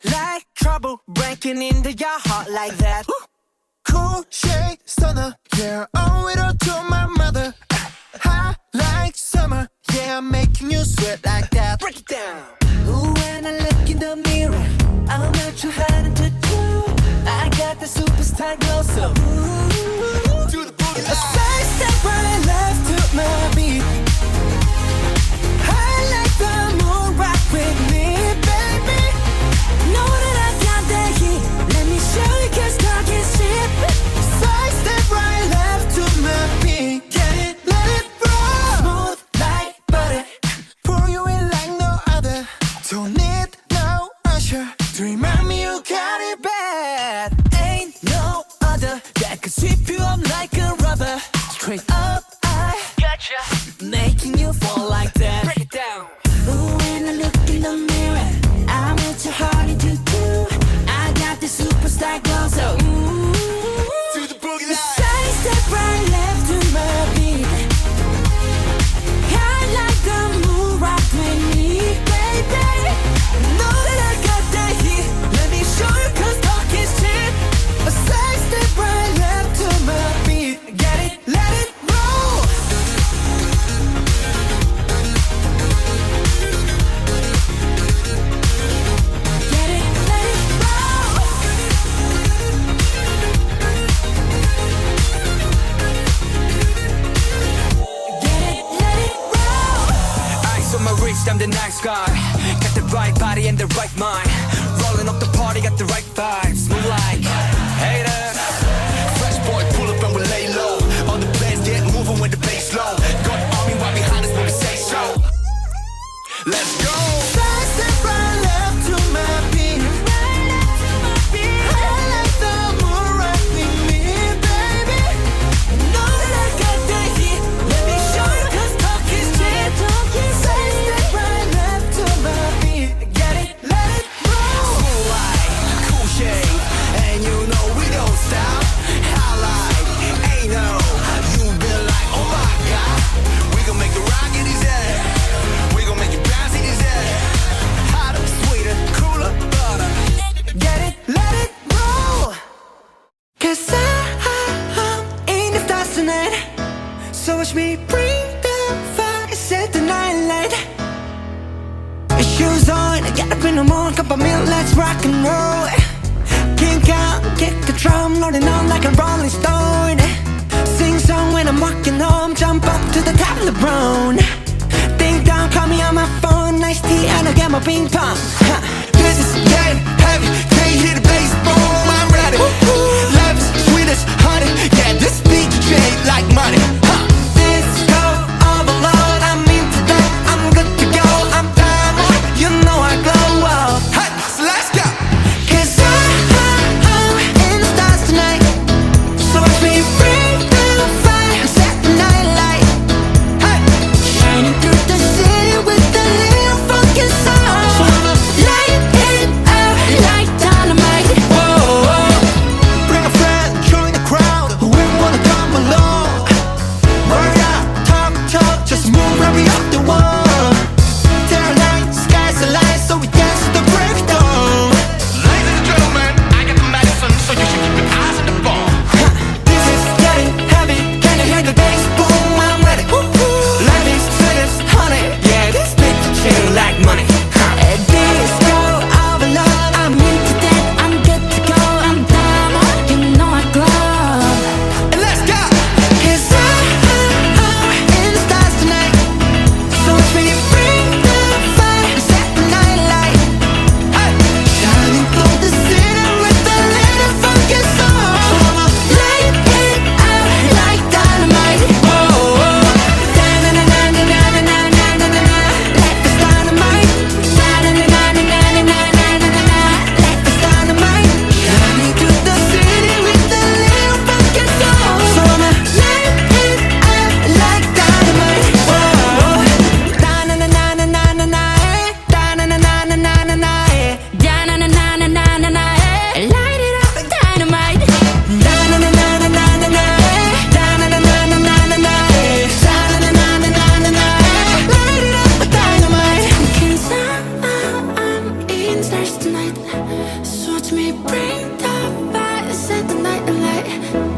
like trouble breaking into your heart like that. Cool shade stunner, yeah, owe it all to my mother. Hot like summer, yeah, I'm making you sweat like that. Break it down. Ooh, when I look in the mirror, I'm not too hard to do. I got the superstar glow, so ooh, Do the boogie a side step right left to my beat. I like the moon rock with me, baby. Know that I got that heat. Let me show you 'cause talk is cheap. Side step right left to my beat. Get it, let it roll. Smooth like butter. Pour you in like no other. Don't need no usher to remind me you got it bad. Ain't no other that could sweep you up like a rubber. Straight up, I gotcha, making you fall like that. Break it down. Ooh, when I look in the mirror, I'm not too hard to do. I got the superstar glow, so ooh, Do the boogie the line. side step right left to my beat. I like the moon rock with me, baby. Know that I got that heat. Let me show you 'cause talk is cheap. A side step right left to my beat. Get it, let it roll. Get it, let it roll. Get it, let it roll. Ice on my wrist, I'm the nice guy. Got the right body and the right mind. Rolling up the party, got the right vibes. Move like haters. Fresh boy, pull up and we lay low. All the bands get moving with the bass low. Got the army right behind us when we say so. Let's go. Side step right left to my beat. I like the moon rock with me, baby. Know that I got that heat. Let me show you 'cause talk is cheap. Side step right left to my beat. Get it, let it roll. Cool light, cool shade, and you know we don't stop. Highlight, ain't no, you been like, oh my god. We gon' make it rock in his head. We gon' make it bounce in his head. Hotter, sweeter, cooler, butter. Get it, let it roll. 'Cause I'm in the stars tonight. So watch me bring the fire, set the night light. Shoes on, get up in the morning, cup of milk, let's rock and roll. Kink out, kick the drum, rolling on like a rolling stone. Sing song when I'm walking home, jump up to the top of the brown. Ding dong, call me on my phone, nice tea, and I get my ping pong. Huh. This is getting heavy. Can't hear the bass, boom, I'm ready. Love is sweet as honey. Yeah, this beat shaped like money. Huh. Disco overload, I'm into that, I'm good to go, I'm diamond, you know I glow up. Hey, so let's go. 'Cause I'm in the stars tonight. So watch me bring the fire and set the night light. Hey, Shining through the city with a little funky sound. Light tonight. So watch me bring the fire, set the night alight.